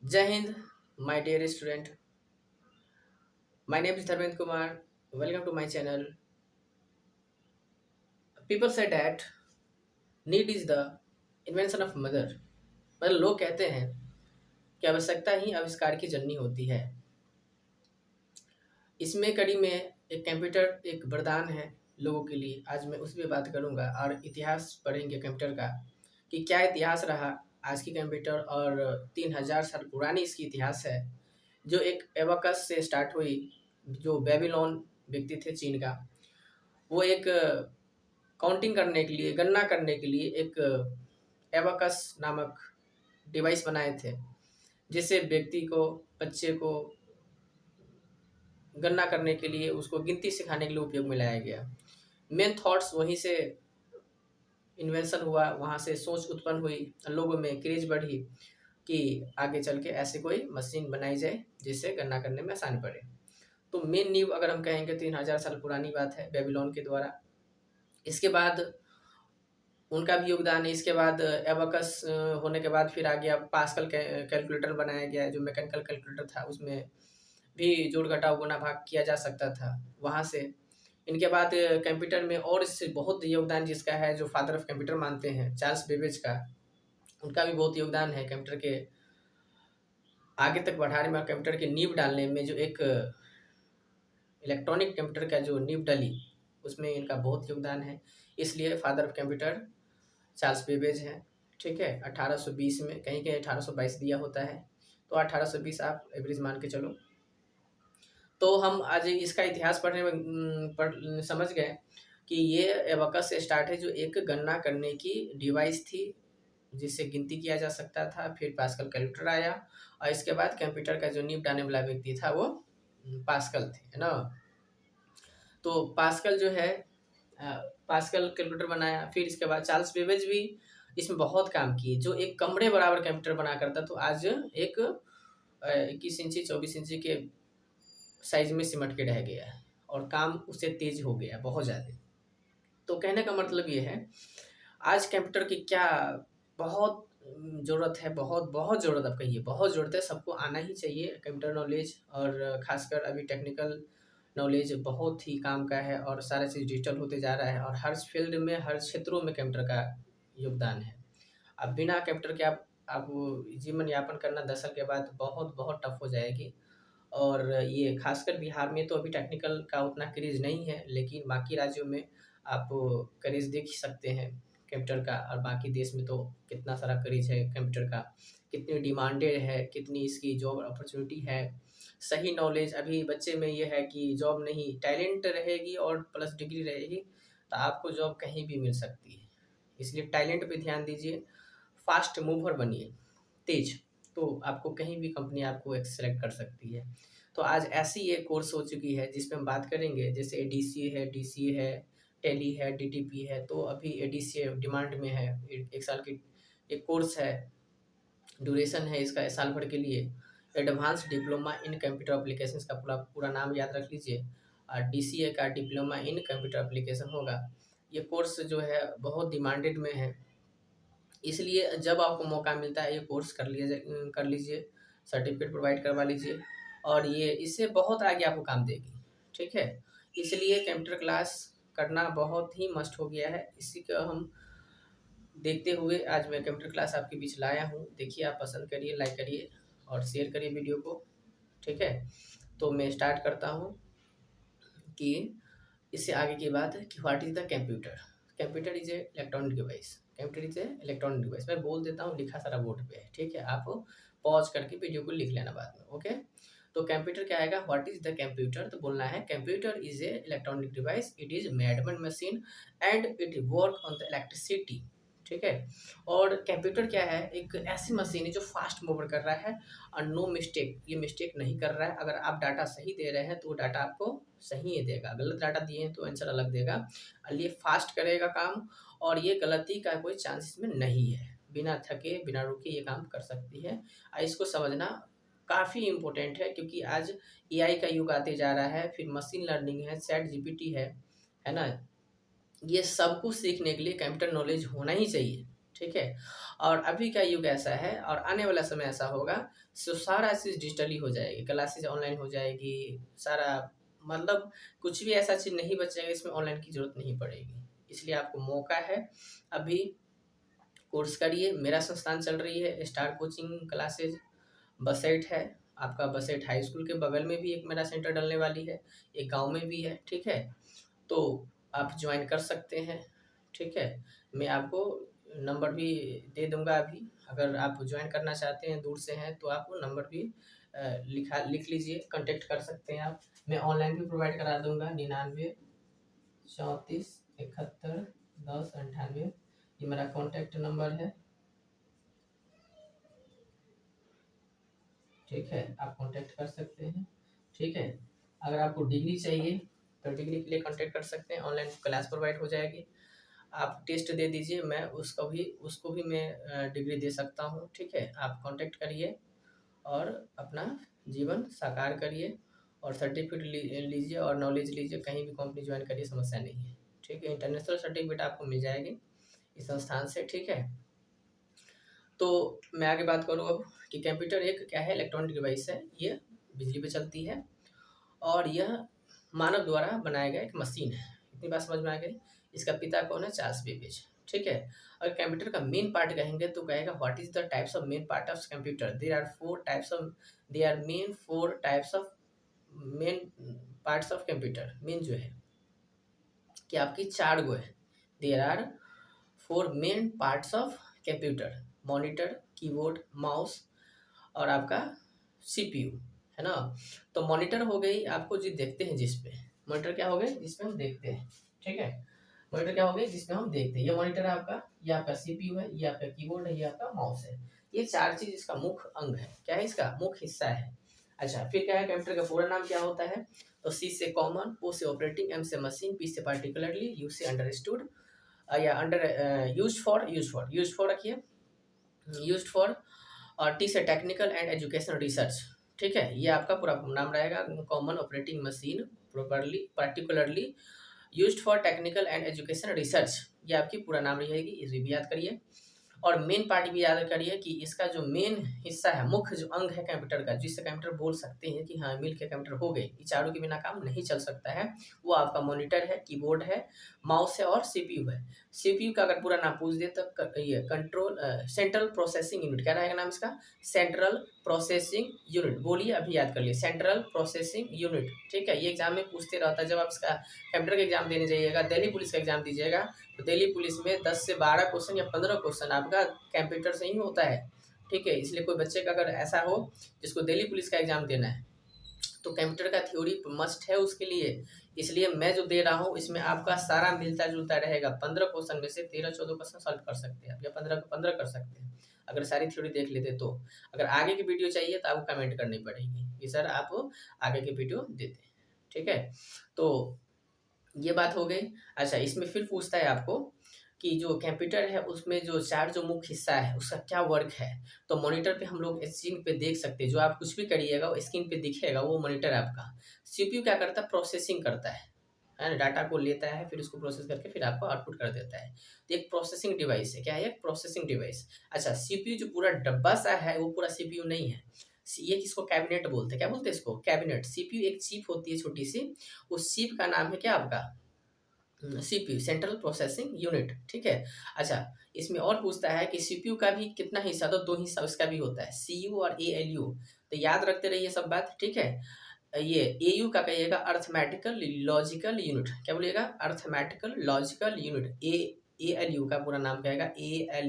जय Hind, my dear student. My name is Dharmendra Kumar. Welcome to my channel. People say that need is the invention of mother. मतलब लोग कहते हैं कि आवश्यकता ही आविष्कार की जननी होती है। इसमें कड़ी में एक कंप्यूटर एक वरदान है लोगों के लिए। आज मैं उस पर बात करूंगा और इतिहास पढ़ेंगे कंप्यूटर का कि क्या इतिहास रहा आज की कंप्यूटर और 3000 साल पुरानी इसकी इतिहास है, जो एक एबकस से स्टार्ट हुई। जो बेबीलोन व्यक्ति थे चीन का, वो एक काउंटिंग करने के लिए, गणना करने के लिए एक एबकस नामक डिवाइस बनाए थे, जिससे व्यक्ति को, बच्चे को गणना करने के लिए, उसको गिनती सिखाने के लिए उपयोग में लाया गया। मेन थॉट्स वहीं से इन्वेंशन हुआ, वहाँ से सोच उत्पन्न हुई, लोगों में क्रेज बढ़ी कि आगे चल के ऐसी कोई मशीन बनाई जाए जिससे गणना करने में आसानी पड़े। तो मेन नींव अगर हम कहेंगे 3000 साल पुरानी बात है बेबीलोन के द्वारा। इसके बाद उनका भी योगदान है। इसके बाद एबकस होने के बाद फिर आ गया पास्कल कैलकुलेटर बनाया गया, जो मैकेनिकल कैलकुलेटर था, उसमें भी जोड़ घटाव गुणा भाग किया जा सकता था वहाँ से। इनके बाद कंप्यूटर में और इससे बहुत योगदान जिसका है, जो फादर ऑफ कंप्यूटर मानते हैं, चार्ल्स बेबेज का, उनका भी बहुत योगदान है कंप्यूटर के आगे तक बढ़ाने में और कंप्यूटर की नींव डालने में। जो एक इलेक्ट्रॉनिक कंप्यूटर का जो नींव डली, उसमें इनका बहुत योगदान है। इसलिए father of computer Charles Babbage हैं। ठीक है, 1820 में, कहीं कहीं 1822 दिया होता है, तो 1820 आप एवरेज मान के चलो। तो हम आज इसका इतिहास पढ़ने में समझ गए कि ये एबकस से स्टार्ट है, जो एक गणना करने की डिवाइस थी जिससे गिनती किया जा सकता था। फिर पास्कल कैलकुलेटर आया और इसके बाद कंप्यूटर का जो नींव डालने वाला व्यक्ति था वो पास्कल थे, है ना। तो पास्कल जो है, पास्कल कैलकुलेटर बनाया। फिर इसके बाद चार्ल्स बेबेज भी इसमें बहुत काम किए, जो एक कमरे बराबर कंप्यूटर बना करता, तो आज एक 21 इंची 24 इंची के साइज में सिमट के रह गया है और काम उससे तेज हो गया बहुत ज़्यादा। तो कहने का मतलब ये है, आज कंप्यूटर की क्या बहुत ज़रूरत है, बहुत बहुत ज़रूरत, आप कहिए बहुत ज़रूरत है। सबको आना ही चाहिए कंप्यूटर नॉलेज, और ख़ासकर अभी टेक्निकल नॉलेज बहुत ही काम का है और सारा चीज़ डिजिटल होते जा रहा है और हर फील्ड में, हर क्षेत्रों में कंप्यूटर का योगदान है। अब बिना कंप्यूटर के आप जीवन यापन करना 10 साल के बाद बहुत बहुत टफ हो जाएगी। और ये खासकर बिहार में तो अभी टेक्निकल का उतना क्रेज़ नहीं है, लेकिन बाकी राज्यों में आप क्रेज़ देख ही सकते हैं कंप्यूटर का। और बाकी देश में तो कितना सारा क्रेज़ है कंप्यूटर का, कितनी डिमांडेड है, कितनी इसकी जॉब अपॉर्चुनिटी है। सही नॉलेज अभी बच्चे में ये है कि जॉब नहीं, टैलेंट रहेगी और प्लस डिग्री रहेगी तो आपको जॉब कहीं भी मिल सकती है। इसलिए टैलेंट पे ध्यान दीजिए, फास्ट मूवर बनिए, तेज, तो आपको कहीं भी कंपनी आपको एक सेलेक्ट कर सकती है। तो आज ऐसी एक कोर्स हो चुकी है जिसपे हम बात करेंगे, जैसे एडीसीए है, डीसीए है, टेली है, डीटीपी है। तो अभी एडीसीए डिमांड में है, एक साल की एक कोर्स है, ड्यूरेशन है इसका साल भर के लिए। Advance diploma in computer applications का पूरा पूरा नाम याद रख लीजिए, और डीसीए का डिप्लोमा इन कंप्यूटर एप्लीकेशन होगा। ये कोर्स जो है बहुत डिमांडेड में है, इसलिए जब आपको मौका मिलता है ये कोर्स कर लीजिए, सर्टिफिकेट प्रोवाइड करवा लीजिए और ये इससे बहुत आगे आपको काम देगी। ठीक है, इसलिए कंप्यूटर क्लास करना बहुत ही मस्ट हो गया है। इसी का हम देखते हुए आज मैं कंप्यूटर क्लास आपके बीच लाया हूँ। देखिए, आप पसंद करिए, लाइक करिए और शेयर करिए वीडियो को। ठीक है, तो मैं स्टार्ट करता हूँ कि इससे आगे की बात है कि what is the computer. Computer is a electronic device. Computer is a electronic device. मैं बोल देता हूँ, लिखा सारा बोर्ड पे है। ठीक है, आप पॉज करके वीडियो को लिख लेना बाद में। ओके, तो कंप्यूटर क्या आएगा, व्हाट इज द कंप्यूटर। तो बोलना है computer is a electronic device, it is management machine and it work on the electricity. ठीक है, और कंप्यूटर क्या है, एक ऐसी मशीन है जो फास्ट मूवर कर रहा है और नो मिस्टेक, ये मिस्टेक नहीं कर रहा है। अगर आप डाटा सही दे रहे हैं तो वो डाटा आपको सही ही देगा, गलत डाटा दिए हैं तो आंसर अलग देगा। और ये फास्ट करेगा काम और ये गलती का कोई चांस इसमें नहीं है। बिना थके, बिना रुके ये काम कर सकती है। और इसको समझना काफ़ी इम्पोर्टेंट है, क्योंकि आज एआई का युग आते जा रहा है, फिर मशीन लर्निंग है, चैट जीपीटी है ना। ये सब कुछ सीखने के लिए कंप्यूटर नॉलेज होना ही चाहिए। ठीक है, और अभी का युग ऐसा है और आने वाला समय ऐसा होगा, सो सारा चीज़ डिजिटली हो जाएगी, क्लासेज ऑनलाइन हो जाएगी, सारा मतलब कुछ भी ऐसा चीज़ नहीं बचेगा इसमें ऑनलाइन की ज़रूरत नहीं पड़ेगी। इसलिए आपको मौका है, अभी कोर्स करिए। मेरा संस्थान चल रही है स्टार कोचिंग क्लासेज, बसेट है आपका, बसेट हाई स्कूल के बगल में भी एक मेरा सेंटर डलने वाली है, एक गांव में भी है, ठीक है। तो आप ज्वाइन कर सकते हैं, ठीक है। मैं आपको नंबर भी दे दूंगा अभी, अगर आप ज्वाइन करना चाहते हैं, दूर से हैं तो आप नंबर भी लिख लीजिए, कांटेक्ट कर सकते हैं आप। मैं ऑनलाइन भी प्रोवाइड करा दूंगा, 99 34 71 10 98, ये मेरा कॉन्टैक्ट नंबर है, ठीक है। आप कांटेक्ट कर सकते हैं, ठीक है। अगर आपको डिग्री चाहिए तो डिग्री के लिए कांटेक्ट कर सकते हैं, ऑनलाइन क्लास प्रोवाइड हो जाएगी। आप टेस्ट दे दीजिए, मैं उसको भी मैं डिग्री दे सकता हूँ, ठीक है। आप कांटेक्ट करिए और अपना जीवन साकार करिए और सर्टिफिकेट लीजिए और नॉलेज लीजिए, कहीं भी कंपनी ज्वाइन करिए, समस्या नहीं है, ठीक है। इंटरनेशनल सर्टिफिकेट आपको मिल जाएगी इस संस्थान से, ठीक है। तो मैं आगे बात करूँ अब कि कंप्यूटर एक क्या है, इलेक्ट्रॉनिक डिवाइस है, ये बिजली पे चलती है और यह मानव द्वारा बनाया गया एक मशीन है। इतनी बात समझ में आ गई। इसका पिता कौन है, चार्ल्स बेबेज, ठीक है। और कंप्यूटर का मेन पार्ट कहेंगे तो कहेगा what is the types of main part of computer, there are four types of main parts of computer. Main जो है कि आपकी 4 गो है, there are 4 main parts of computer, monitor, keyboard, mouse और आपका सीपीयू, है ना। तो मॉनिटर हो गई आपको जो देखते हैं जिस पे, मॉनिटर क्या हो गए जिसमें हम देखते हैं, ठीक है। मॉनिटर क्या हो गए जिसमें हम देखते हैं, ये मॉनिटर है आपका, ये आपका सीपीयू है, ये आपका कीबोर्ड है, ये आपका माउस है। ये 4 चीज इसका मुख्य अंग है, क्या है, इसका मुख्य हिस्सा है। अच्छा, फिर क्या है, कंप्यूटर का पूरा नाम क्या होता है, तो सी से कॉमन, ओ से ऑपरेटिंग, एम से मशीन, पी से पार्टिकुलरली, यू से अंडरस्टूड या अंडर यूज्ड फॉर रखिए, यूज्ड फॉर, और टी से टेक्निकल एंड एजुकेशन रिसर्च, ठीक है। ये आपका पूरा नाम रहेगा, common operating machine, properly particularly, used for technical and education research, ये आपकी पूरा नाम रहेगी, इसे भी याद करिए। और मेन पार्ट भी याद करिए कि इसका जो मेन हिस्सा है, मुख्य जो अंग है कंप्यूटर का, जिससे कंप्यूटर बोल सकते हैं कि हाँ मिल के कंप्यूटर हो गए, ये चारों के बिना काम नहीं चल सकता है, वो आपका मॉनिटर है, कीबोर्ड है, माउस है और सीपीयू है। सीपीयू का अगर पूरा नाम पूछ दे तो ये कंट्रोल सेंट्रल प्रोसेसिंग यूनिट, क्या रहेगा नाम इसका, सेंट्रल प्रोसेसिंग यूनिट, बोलिए अभी याद कर लिए, सेंट्रल प्रोसेसिंग यूनिट, ठीक है। ये एग्जाम में पूछते रहता है, जब आप इसका कंप्यूटर का एग्जाम देने जाइएगा, दिल्ली पुलिस का एग्जाम दीजिएगा, तो दिल्ली पुलिस में 10 से 12 क्वेश्चन या 15 क्वेश्चन आपका कंप्यूटर से ही होता है, ठीक है। इसलिए कोई बच्चे का अगर ऐसा हो जिसको दिल्ली पुलिस का एग्जाम देना है, तो कंप्यूटर का थ्योरी मस्ट है उसके लिए। इसलिए मैं जो दे रहा हूँ इसमें आपका सारा मिलता जुलता रहेगा, 15 क्वेश्चन में से 13-14 क्वेश्चन सॉल्व कर सकते हैं आप, या 15 कर सकते हैं अगर सारी थ्योरी देख लेते तो। अगर आगे की वीडियो चाहिए तो आपको कमेंट करनी पड़ेगी कि सर आप आगे की वीडियो देते, ठीक है। तो ये बात हो गई। अच्छा, इसमें फिर पूछता है आपको कि जो कंप्यूटर है उसमें जो 4 जो मुख्य हिस्सा है उसका क्या वर्क है। तो मॉनिटर पे हम लोग स्क्रीन पे देख सकते हैं, जो आप कुछ भी करिएगा वो स्क्रीन पे दिखेगा, वो मॉनिटर आपका। सीपीयू क्या करता है, प्रोसेसिंग करता है ना, डाटा को लेता है, फिर उसको प्रोसेस करके फिर आपको आउटपुट कर देता है। तो एक प्रोसेसिंग डिवाइस है, क्या है, एक प्रोसेसिंग डिवाइस। अच्छा, सीपीयू जो पूरा डब्बा सा है वो पूरा सीपीयू नहीं है, ये किसको कैबिनेट बोलते हैं, क्या बोलते हैं इसको, कैबिनेट। सीपीयू एक चिप होती है छोटी सी, उस चिप का नाम है क्या आपका, सीपीयू, सेंट्रल प्रोसेसिंग यूनिट, ठीक है। अच्छा, इसमें और पूछता है कि सीपीयू का भी कितना हिस्सा, तो 2 हिस्सा उसका भी होता है, सीयू और एएलयू। तो याद रखते रहिए सब बात, ठीक है। ये एयू का कहिएगा अर्थमेटिकल लॉजिकल यूनिट, क्या बोलिएगा, अर्थमेटिकल लॉजिकल यूनिट। एएलयू का पूरा नाम कहेगा एएल